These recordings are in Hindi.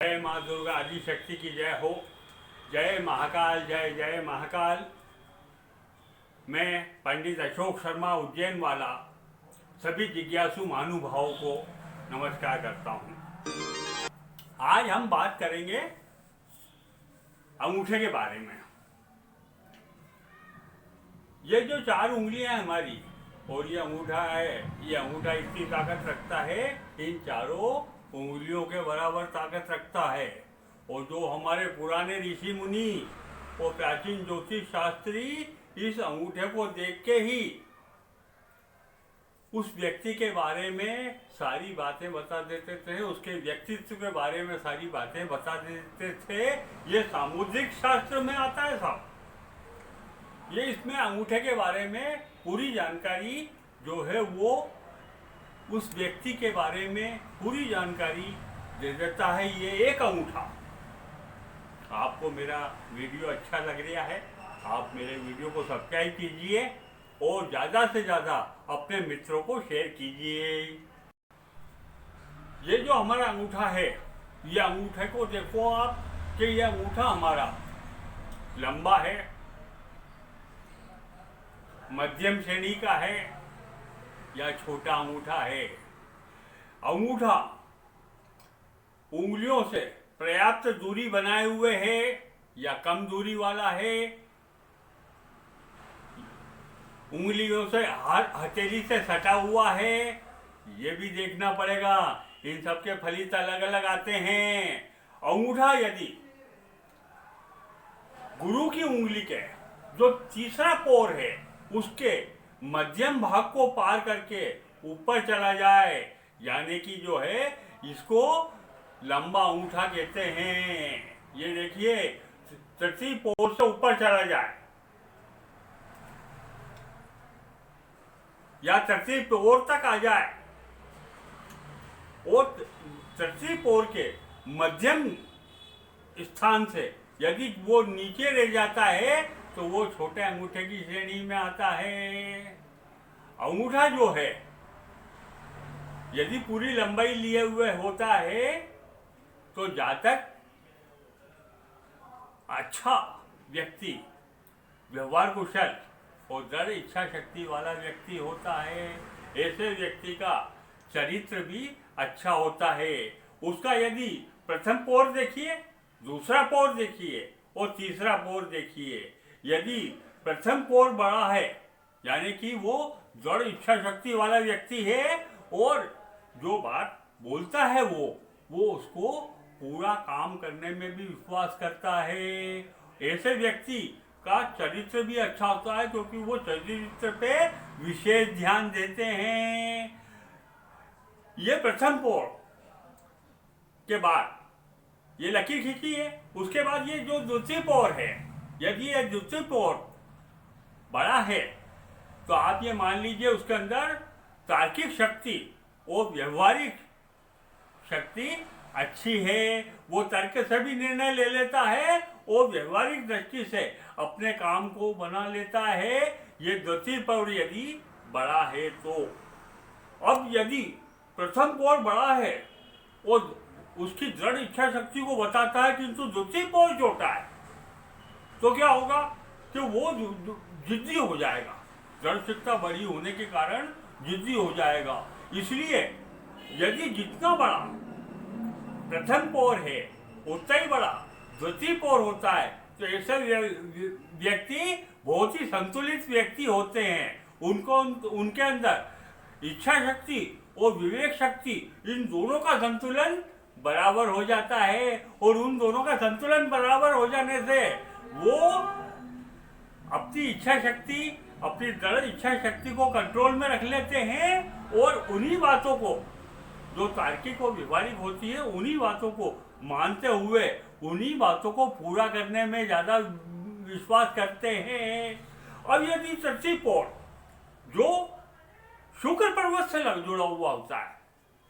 जय माँ दुर्गा आदि शक्ति की जय हो। जय महाकाल, जय जय महाकाल। मैं पंडित अशोक शर्मा उज्जैन वाला सभी जिज्ञासु महानुभावों को नमस्कार करता हूँ। आज हम बात करेंगे अंगूठे के बारे में। ये जो चार उंगलियां हमारी और ये अंगूठा है, ये अंगूठा इतनी ताकत रखता है, इन चारों उंगलियों के बराबर ताकत रखता है। और जो हमारे पुराने ऋषि मुनि और प्राचीन ज्योतिष शास्त्री इस अंगूठे को देख के ही उस व्यक्ति के बारे में सारी बातें बता देते थे, उसके व्यक्तित्व के बारे में सारी बातें बता देते थे। ये सामुद्रिक शास्त्र में आता है साहब। ये इसमें अंगूठे के बारे में पूरी जानकारी जो है वो उस व्यक्ति के बारे में पूरी जानकारी दे देता है। ये एक अंगूठा। आपको मेरा वीडियो अच्छा लग रहा है, आप मेरे वीडियो को सब्सक्राइब कीजिए और ज़्यादा से ज़्यादा अपने मित्रों को शेयर कीजिए। ये जो हमारा अंगूठा है, ये अंगूठे को देखो आप कि ये अंगूठा हमारा लंबा है, मध्यम श्रेणी का है या छोटा अंगूठा है। अंगूठा उंगलियों से पर्याप्त दूरी बनाए हुए है या कम दूरी वाला है। उंगलियों से हथेली से सटा हुआ है, ये भी देखना पड़ेगा। इन सबके फलित अलग अलग आते हैं। अंगूठा यदि गुरु की उंगली के जो तीसरा पोर है उसके मध्यम भाग को पार करके ऊपर चला जाए, यानी कि जो है इसको लंबा अंगूठा कहते हैं। ये देखिए, तृतीय पोर से ऊपर चला जाए या तृतीय पोर तक आ जाए और तृतीय पोर के मध्यम स्थान से यदि वो नीचे रह जाता है तो वो छोटे अंगूठे की श्रेणी में आता है। अंगूठा जो है यदि पूरी लंबाई लिए हुए होता है तो जातक अच्छा व्यक्ति, व्यवहार कुशल और दृढ़ इच्छा शक्ति वाला व्यक्ति होता है। ऐसे व्यक्ति का चरित्र भी अच्छा होता है। उसका यदि प्रथम पोर देखिए, दूसरा पोर देखिए और तीसरा पोर देखिए। यदि प्रथम पोर बड़ा है यानी कि वो दृढ़ इच्छा शक्ति वाला व्यक्ति है और जो बात बोलता है वो उसको पूरा काम करने में भी विश्वास करता है। ऐसे व्यक्ति का चरित्र भी अच्छा होता है क्योंकि वो चरित्र पे विशेष ध्यान देते हैं। ये प्रथम पोर के बाद ये लकीर खींची है। उसके बाद ये जो द्वितीय पोर है, यदि ये द्वितीय पोर बड़ा है तो आप ये मान लीजिए उसके अंदर तार्किक शक्ति और व्यवहारिक शक्ति अच्छी है। वो तर्क से भी निर्णय ले लेता है और व्यवहारिक दृष्टि से अपने काम को बना लेता है। ये द्वितीय पोर यदि बड़ा है तो। अब यदि प्रथम पोर बड़ा है और उसकी दृढ़ इच्छा शक्ति को बताता है किंतु द्वितीय पोर छोटा है तो क्या होगा कि वो जिद्दी हो जाएगा। दृढ़ चित्ता बड़ी होने के कारण जिद्दी हो जाएगा। इसलिए यदि जितना बड़ा प्रथम पोर है उतना ही बड़ा द्वितीय पोर होता है तो ऐसे व्यक्ति बहुत ही संतुलित व्यक्ति होते हैं। उनके अंदर इच्छा शक्ति और विवेक शक्ति, इन दोनों का संतुलन बराबर हो जाता है और उन दोनों का संतुलन बराबर हो जाने से वो अपनी इच्छा शक्ति, अपनी दृढ़ इच्छा शक्ति को कंट्रोल में रख लेते हैं और उन्हीं बातों को जो तार्किक और व्यवहारिक होती है उन्हीं बातों को मानते हुए उन्हीं बातों को पूरा करने में ज़्यादा विश्वास करते हैं। अब यदि तृतीय पोर जो शुक्र पर्वत से जुड़ा हुआ होता है,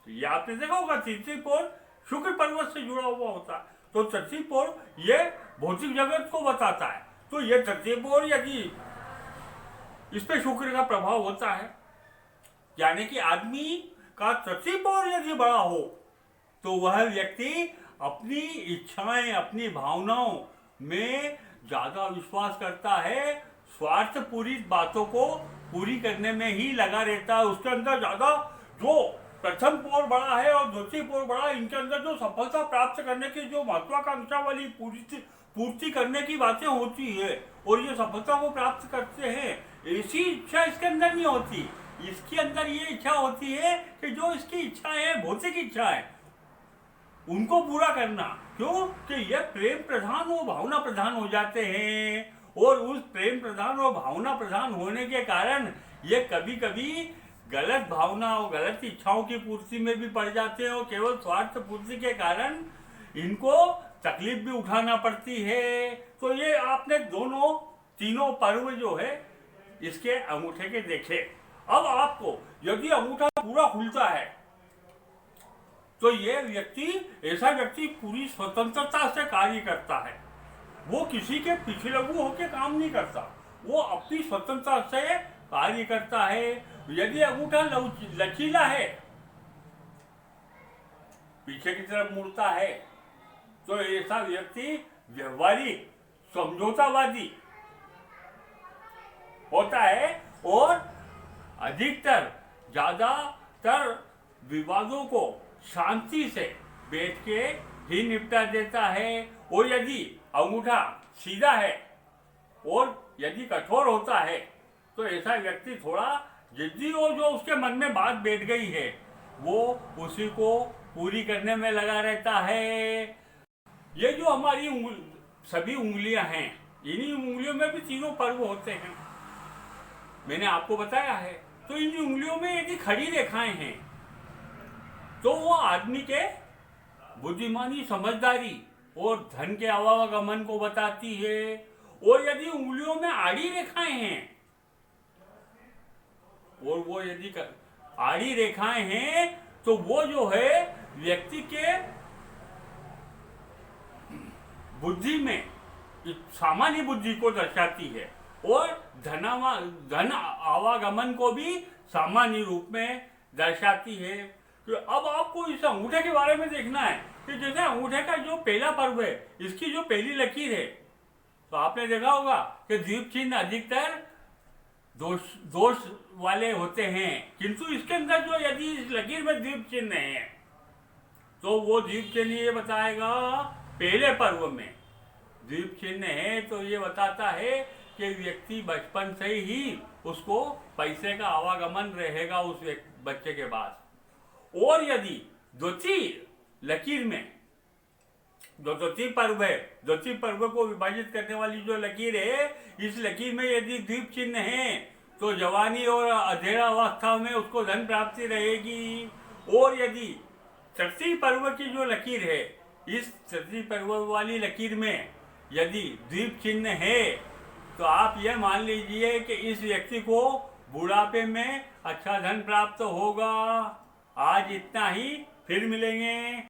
तो ये आपने देखा होगा तृतीय पोर शुक्र पर्वत से जुड़ा हुआ होता है, तो तृतीय पोर ये भौतिक जगत को बताता है। तो ये तृतीय पोर यदि इस पे शुक्र का प्रभाव होता है, यानी कि आदमी का तृतीय पोर यदि बड़ा हो तो वह व्यक्ति अपनी इच्छाएं, अपनी भावनाओं में ज्यादा विश्वास करता है, स्वार्थ पूरी बातों को पूरी करने में ही लगा रहता है। उसके अंदर ज्यादा जो प्रथम पोर बड़ा है और द्वितीय पोर बड़ा, इनके अंदर जो सफलता प्राप्त करने की जो महत्वाकांक्षा वाली पूर्ति करने की बातें होती है और ये सफलता को प्राप्त करते हैं, ऐसी इच्छा इसके अंदर नहीं होती। इसके अंदर ये इच्छा होती है कि जो इसकी इच्छा है, भौतिक इच्छा है, उनको पूरा करना। क्यों कि ये प्रेम प्रधान और भावना प्रधान हो जाते हैं, और उस प्रेम प्रधान और भावना प्रधान होने के कारण ये कभी कभी गलत भावना और गलत इच्छाओं की पूर्ति में भी पड़ जाते हैं, और केवल स्वार्थ पूर्ति के कारण इनको तकलीफ भी उठाना पड़ती है। तो ये आपने तीनों पर्व जो है इसके अंगूठे के देखे। अब आपको यदि अंगूठा पूरा खुलता है तो ये ऐसा व्यक्ति पूरी स्वतंत्रता से कार्य करता है। वो किसी के पीछे लगू होकर काम नहीं करता, वो अपनी स्वतंत्रता से कार्य करता है। यदि अंगूठा लचीला है, पीछे की तरफ मुड़ता है, तो ऐसा व्यक्ति व्यवहारिक समझौतावादी होता है और ज्यादातर विवादों को शांति से बैठ के ही निपटा देता है। और यदि अंगूठा सीधा है और यदि कठोर होता है तो ऐसा व्यक्ति थोड़ा जिद्दी, और जो उसके मन में बात बैठ गई है वो उसी को पूरी करने में लगा रहता है। ये जो हमारी सभी उंगलियां हैं, इन्हीं उंगलियों में भी तीनों पर्व होते हैं, मैंने आपको बताया है। तो इन उंगलियों में यदि खड़ी रेखाएं हैं तो वो आदमी के बुद्धिमानी, समझदारी और धन के आवागमन को बताती है। और यदि उंगलियों में आड़ी रेखाएं हैं, और वो यदि आड़ी रेखाएं हैं तो वो जो है व्यक्ति के बुद्धि में सामान्य बुद्धि को दर्शाती है, और धन आवागमन को भी सामान्य रूप में दर्शाती है। तो अब आपको इस अंगूठे के बारे में देखना है कि जैसे अंगूठे का जो पहला पर्व है, इसकी जो पहली लकीर है, तो आपने देखा होगा कि द्वीप चिन्ह अधिकतर दोष वाले होते हैं, किंतु इसके अंदर जो यदि इस लकीर में द्वीप चिन्ह है तो वो द्वीप चिन्ह ये बताएगा, पहले पर्व में द्वीप चिन्ह है तो ये बताता है कि व्यक्ति बचपन से ही उसको पैसे का आवागमन रहेगा उस बच्चे के पास। और यदि द्वितीय लकीर में जो द्वितीय पर्व है, द्वितीय पर्व को विभाजित करने वाली जो लकीर है, इस लकीर में यदि द्वीप चिन्ह है तो जवानी और अधेड़ा अवस्था में उसको धन प्राप्ति रहेगी। और यदि तृतीय पर्व की जो लकीर है, इस तृतीय पर्व वाली लकीर में यदि द्वीप चिन्ह है तो आप यह मान लीजिए कि इस व्यक्ति को बुढ़ापे में अच्छा धन प्राप्त होगा। आज इतना ही, फिर मिलेंगे।